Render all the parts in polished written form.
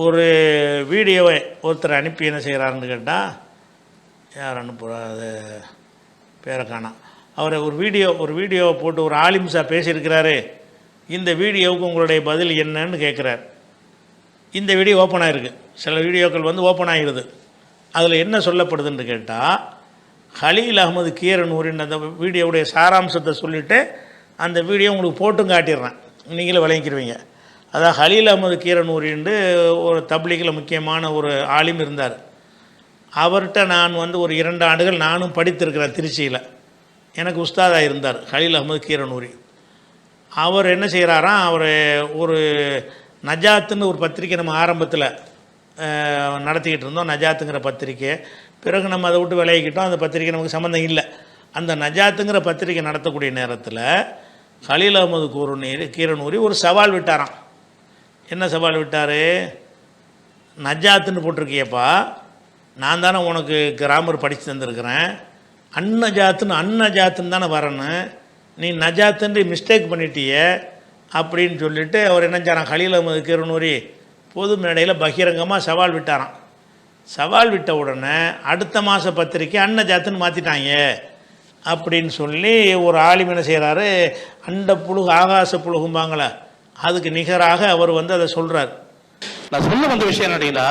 ஒரு வீடியோவை ஒருத்தர் அனுப்பி என்ன செய்கிறாருன்னு கேட்டால், யார் அனுப்புகிறா அது பேரை காணோம், அவரை ஒரு வீடியோவை போட்டு ஒரு ஆலிம்சா பேசியிருக்கிறாரு, இந்த வீடியோவுக்கு உங்களுடைய பதில் என்னன்னு கேட்குறார். இந்த வீடியோ ஓப்பன் ஆகிருக்கு, சில வீடியோக்கள் வந்து ஓப்பன் ஆகிடுது. அதில் என்ன சொல்லப்படுதுன்னு கேட்டால், ஹலீல் அகமது கீரனூரின் அந்த வீடியோவுடைய சாராம்சத்தை சொல்லிவிட்டு அந்த வீடியோ உங்களுக்கு போட்டும் காட்டிடுறேன், நீங்களே விளங்கிக்கிடுவீங்க. அதான் ஹலீல் அகமது கீரனூரின்னு ஒரு தப்லீகில் முக்கியமான ஒரு ஆலிம் இருந்தார். அவர்கிட்ட நான் வந்து ஒரு 2 ஆண்டுகள் நானும் படித்திருக்கிறேன். திருச்சியில் எனக்கு உஸ்தாதாக இருந்தார் ஹலீல் அகமது கீரனூரி. அவர் என்ன செய்கிறாராம், அவர் ஒரு நஜாத்துன்னு ஒரு பத்திரிக்கை நம்ம ஆரம்பத்தில் நடத்திக்கிட்டு இருந்தோம், நஜாத்துங்கிற பத்திரிக்கை. பிறகு நம்ம அதை விட்டு விலகிக்கிட்டோம், அந்த பத்திரிக்கை நமக்கு சம்மந்தம் இல்லை. அந்த நஜாத்துங்கிற பத்திரிக்கை நடத்தக்கூடிய நேரத்தில் ஹலீல் அகமது கீரனூரி ஒரு சவால் விட்டாராம். என்ன சவால் விட்டார், நஜாத்துன்னு போட்டிருக்கியப்பா, நான் தானே உனக்கு கிராமர் படித்து தந்திருக்கிறேன், அன்னஜாத்துன்னு தானே வரணும், நீ நஜாத்துன்னு மிஸ்டேக் பண்ணிட்டிய அப்படின்னு சொல்லிவிட்டு அவர் என்ன செய்கிறான், ஹலீல் அகமது கீரனூரி பொது மேடையில் பகிரங்கமாக சவால் விட்டாராம். சவால் விட்ட உடனே அடுத்த மாத பத்திரிக்கை அன்னஜாத்துன்னு மாற்றிட்டாங்க அப்படின்னு சொல்லி ஒரு ஆலிம் என்ன செய்கிறாரு, அண்ட புழுகு ஆகாச புழுகும்பாங்களே அதுக்கு நிகராக அவர் வந்து அதை சொல்கிறார். நான் சொல்ல வந்த விஷயம் என்னன்னா,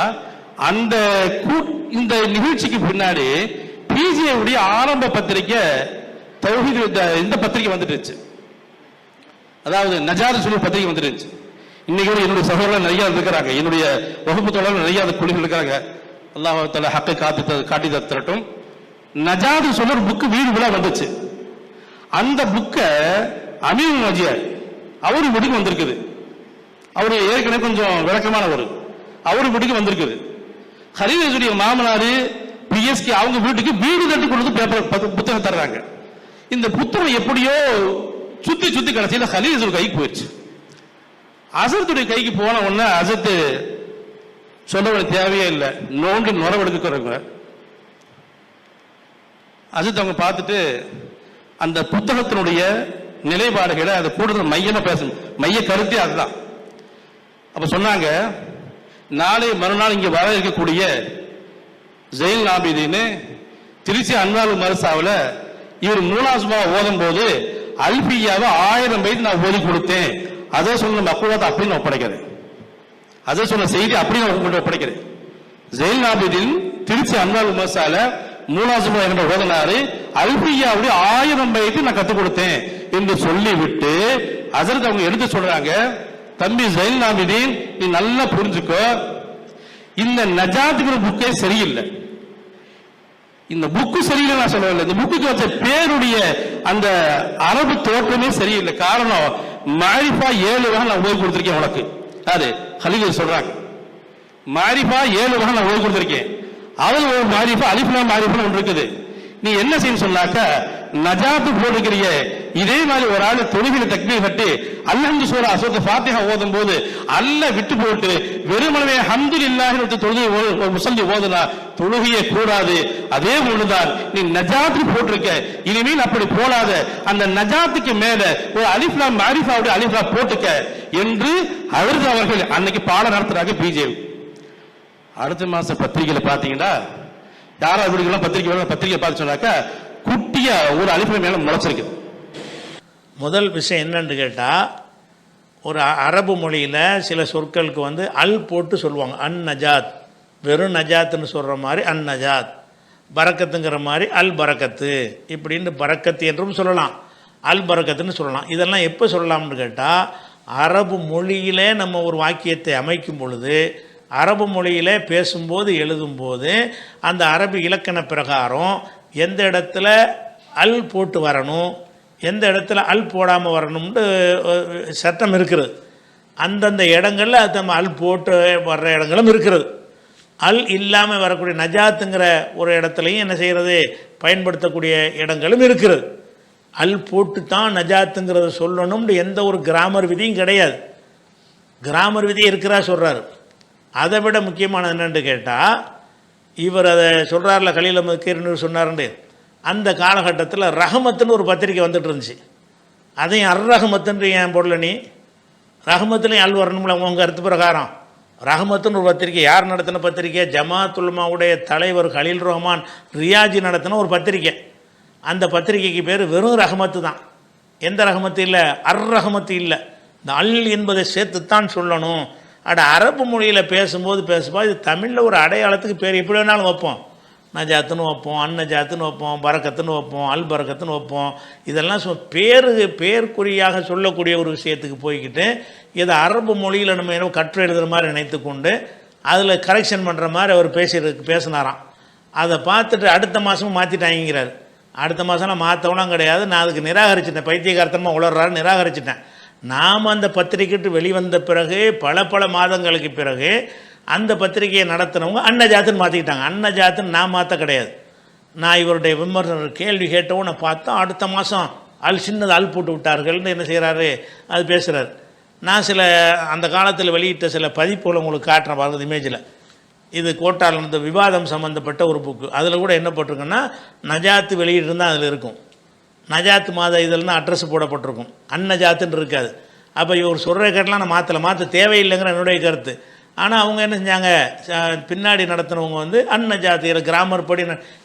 அந்த இந்த நிகழ்ச்சிக்கு பின்னாடி பிஜேவுடைய ஆரம்ப பத்திரிக்கை தௌஹீத் இந்த பத்திரிகை வந்துருச்சு, அதாவது நஜாத் சொல்லி பத்திரிகை வந்துருச்சு. இன்னைக்கு என்னுடைய சகோதரர்கள் நிறைய இருக்கிறாங்க, என்னுடைய வகுப்பு தோழர்கள் நிறைய குழுகள் இருக்கிறாங்க. அல்லாஹ் தஆலா ஹக்கை காட்டி தரட்டும். நஜாத் சொல்ல ஒரு புக்கு வீடு விழா வந்துச்சு. அந்த புக்கை அமீன் நஜியார் அவரு வீட்டுக்கு வந்திருக்குது. அவரு ஏற்கனவே கொஞ்சம் விளக்கமானவர், அவரு வீட்டுக்கு வந்திருக்குது. ஹலீலுடைய மாமனாரு பிஎஸ்கே அவங்க வீட்டுக்கு வீடு தட்டி கொண்டு வந்து பேப்பர் புத்தகம் தர்றாங்க. இந்த புத்தகம் எப்படியோ சுத்தி சுத்தி கடைசியில் ஹலீல் கைக்கு போயிடுச்சு. அசரத்துடைய கைக்கு போன உடனே அசத்து சொல்ல தேவையே இல்லை, நோண்டி நுறவெடுக்கிறவங்க. அஜித் அவங்க பார்த்துட்டு அந்த புத்தகத்தினுடைய நிலைப்பாடுகளை அதை கூடுதல் மையமா பேசணும், மைய கருத்தே அதுதான். அப்ப சொன்னாங்க, நாளை மறுநாள் இங்க வர இருக்கக்கூடிய ஜெயில் ஆபிதீன்னு திருச்சி அன்வால் மருசாவில் இவர் 3ஆம் ஓதும் போது அல்பியாவை 1000 பைத்து நான் ஓதி கொடுத்தேன், அதை சொன்ன மக்குவத்தை அப்படின்னு ஒப்படைக்கிறேன், அதை சொன்ன செய்தி அப்படின்னு ஒப்படைக்கிறேன். ஜெயில் ஆபிதீன் திருச்சி அன்வால் மருசால 3ஆம் என்ற ஓதனாரு அல்பியாவுடைய 1000 பைத்து நான் கத்துக் கொடுத்தேன் என்று சொல்லிவிட்டு அசரத் அவங்க எடுத்து சொல்றாங்க, தம்பி ஜெயில் ஆபிதீன் நீ நல்லா புரிஞ்சுக்கோ, இந்த நஜாத்துங்கிற புக்கே சரியில்லை, இந்த புக்கு சரியில்லை நான் சொல்லவில்லை, இந்த புக்கு வச்ச பேருடைய அந்த அரபு தோற்றமே சரியில்லை. காரணம் மாரிஃபா 7 வகை நான் ஓதி கொடுத்திருக்கேன் உனக்கு. அது ஹலீல் சொல்றாங்க, மாரிஃபா 7 வகை நான் ஓதி கொடுத்திருக்கேன், அதில் ஒரு மாரிஃபா அலிஃப்லாம் மாரிஃபா ஒன்று இருக்குது. நீ என்ன செய்யணும் சொன்னாக்க, நஜாத்து போடுகிறிய இதே மாதிரி ஒரு ஆள் தொழுகையில தக்பீர் கட்டி அல்ஹம்து சூரா சூரத்து ஃபாத்திஹா ஓதும் போது அல்ல விட்டு போட்டு வெறுமனவே ஹம்துலில்லாஹி தொழுகை முஸல்லி ஓதுனா தொழுகையே கூடாது. அதே போலதான் நீ நஜாத்து போட்டிருக்க, இனிமேல் அப்படி போடாத, அந்த நஜாத்துக்கு மேல ஒரு அலிஃப்லாம் மாரிஃபாவுடைய அலிஃப்லா போட்டுக்க என்று அவர்கள் அன்னைக்கு பாடம் நடத்துறாங்க பிஜேபி. அடுத்த மாச பத்திரிகையில பாத்தீங்கன்னா யாராவது வீடுகள்லாம் பத்திரிகை பார்த்து சொன்னாக்கா குட்டிய ஒரு அலிஃபா மேல முளைச்சிருக்கு. முதல் விஷயம் என்னன்னு கேட்டால், ஒரு அரபு மொழியில் சில சொற்களுக்கு வந்து அல் போட்டு சொல்லுவாங்க. அன் நஜாத், வெறும் நஜாத்துன்னு சொல்கிற மாதிரி அன் நஜாத், பரக்கத்துங்கிற மாதிரி அல் பரக்கத்து, இப்படின்னு பரக்கத்து என்றும் சொல்லலாம், அல் பரக்கத்துன்னு சொல்லலாம். இதெல்லாம் எப்போ சொல்லலாம்னு கேட்டால், அரபு மொழியிலே நம்ம ஒரு வாக்கியத்தை அமைக்கும் பொழுது, அரபு மொழியிலே பேசும்போது எழுதும்போது அந்த அரபு இலக்கண பிரகாரம் எந்த இடத்துல அல் போட்டு வரணும், எந்த இடத்துல அல் போடாமல் வரணும்னு சட்டம் இருக்கிறது. அந்தந்த இடங்களில் அது நம்ம அல் போட்டு வர்ற இடங்களும் இருக்கிறது. அல் இல்லாமல் வரக்கூடிய நஜாத்துங்கிற ஒரு இடத்துலையும் என்ன செய்கிறது, பயன்படுத்தக்கூடிய இடங்களும் இருக்கிறது. அல் போட்டு தான் நஜாத்துங்கிறத சொல்லணும்னு எந்த ஒரு கிராமர் விதியும் கிடையாது. கிராமர் விதி இருக்கிறா சொல்கிறாரு. அதை விட முக்கியமானது என்னென்னு கேட்டால், இவர் அதை சொல்கிறார்ல, ஹலீல் அகமது கீரனூரி சொன்னார்ண்டு, அந்த காலகட்டத்தில் ரஹமத்துன்னு ஒரு பத்திரிக்கை வந்துட்டு இருந்துச்சு. அதையும் ரஹமத்துன்னு ஏன் போடல, நீ ரஹமத்துலையும் அல் வரணும்ல உங்கள் கருத்து பிரகாரம், ரஹமத்துன்னு ஒரு பத்திரிக்கை. யார் நடத்தின பத்திரிக்கை? ஜமாத்துல்மாவுடைய தலைவர் கலீல் ரஹ்மான் ரியாஜி நடத்தின ஒரு பத்திரிக்கை. அந்த பத்திரிக்கைக்கு பேர் வெறும் ரஹமத்து தான். எந்த ரஹமத்து இல்லை? ரஹமத்து இல்லை. இந்த அல் என்பதை சேர்த்துத்தான் சொல்லணும். அரபு மொழியில் பேசும்போது இது தமிழில் ஒரு அடையாளத்துக்கு பேர் எப்படி வேணாலும் வைப்போம். நஜாத்துன்னு வைப்போம், அன்னஜாத்துன்னு வைப்போம், பரக்கத்துன்னு வைப்போம், அல் பரக்கத்துன்னு வைப்போம். இதெல்லாம் பேர்க்குறியாக சொல்லக்கூடிய ஒரு விஷயத்துக்கு போய்கிட்டு இதை அரபு மொழியில் நம்ம என்ன கற்று எழுதுகிற மாதிரி நினைத்து கொண்டு அதில் கரெக்ஷன் பண்ணுற மாதிரி அவர் பேசினாராம். அதை பார்த்துட்டு அடுத்த மாதமும் மாற்றிட்டாங்கிறார். அடுத்த மாதம்லாம் மாற்றவெல்லாம் கிடையாது. நான் அதுக்கு நிராகரிச்சிட்டேன். பைத்தியகார்த்தமாக உளர்றாரு, நிராகரிச்சிட்டேன். நாம் அந்த பத்திரிக்கைட்டு வெளிவந்த பிறகு பல மாதங்களுக்கு பிறகு அந்த பத்திரிகையை நடத்தினவங்க அன்னஜாத்துன்னு மாற்றிக்கிட்டாங்க. அன்னஜாத்துன்னு நான் மாற்ற கிடையாது. நான் இவருடைய விமர்சனர் கேள்வி கேட்டவும் நான் பார்த்தா அடுத்த மாதம் சின்னது அல் போட்டு விட்டார்கள்னு என்ன செய்கிறாரு, அது பேசுகிறார். நான் சில அந்த காலத்தில் வெளியிட்ட சில பதிப்புகளை உங்களுக்கு காட்டுறேன் பாருங்கள். இமேஜில் இது கோட்டால் இந்த விவாதம் சம்மந்தப்பட்ட ஒரு புக்கு. அதில் கூட என்ன போட்டிருக்குன்னா நஜாத்து வெளியிட்டிருந்தால் அதில் இருக்கும். நஜாத் மாத இதழ்னு அட்ரஸ் போடப்பட்டிருக்கும், அன்னஜாத்துன்னு இருக்காது. அப்போ இவர் சொல்கிற கட்டெலாம் நான் மாற்ற தேவையில்லைங்கிற என்னுடைய கருத்து. ஆனால் அவங்க என்ன செஞ்சாங்க, பின்னாடி நடத்துனவங்க அன்னஜாத்து கிராமர் படி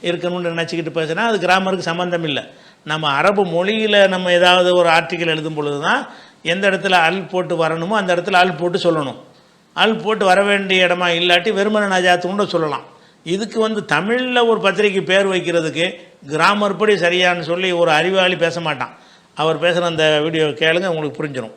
இருக்கணும்னு நினச்சிக்கிட்டு பேசுனா அது கிராமருக்கு சம்மந்தம் இல்லை. நம்ம அரபு மொழியில் நம்ம ஏதாவது ஒரு ஆர்டிக்கல் எழுதும் பொழுது தான் எந்த இடத்துல அல் போட்டு வரணுமோ அந்த இடத்துல அல் போட்டு சொல்லணும். அல் போட்டு வர வேண்டிய இடமா இல்லாட்டி வெறுமன நஜாத்துன்னு சொல்லலாம். இதுக்கு தமிழில் ஒரு பத்திரிக்கை பேர் வைக்கிறதுக்கு கிராமர் படி சரியான்னு சொல்லி ஒரு அறிவாளி பேச மாட்டான். அவர் பேசுகிற அந்த வீடியோ கேளுங்க, உங்களுக்கு புரிஞ்சிடும்.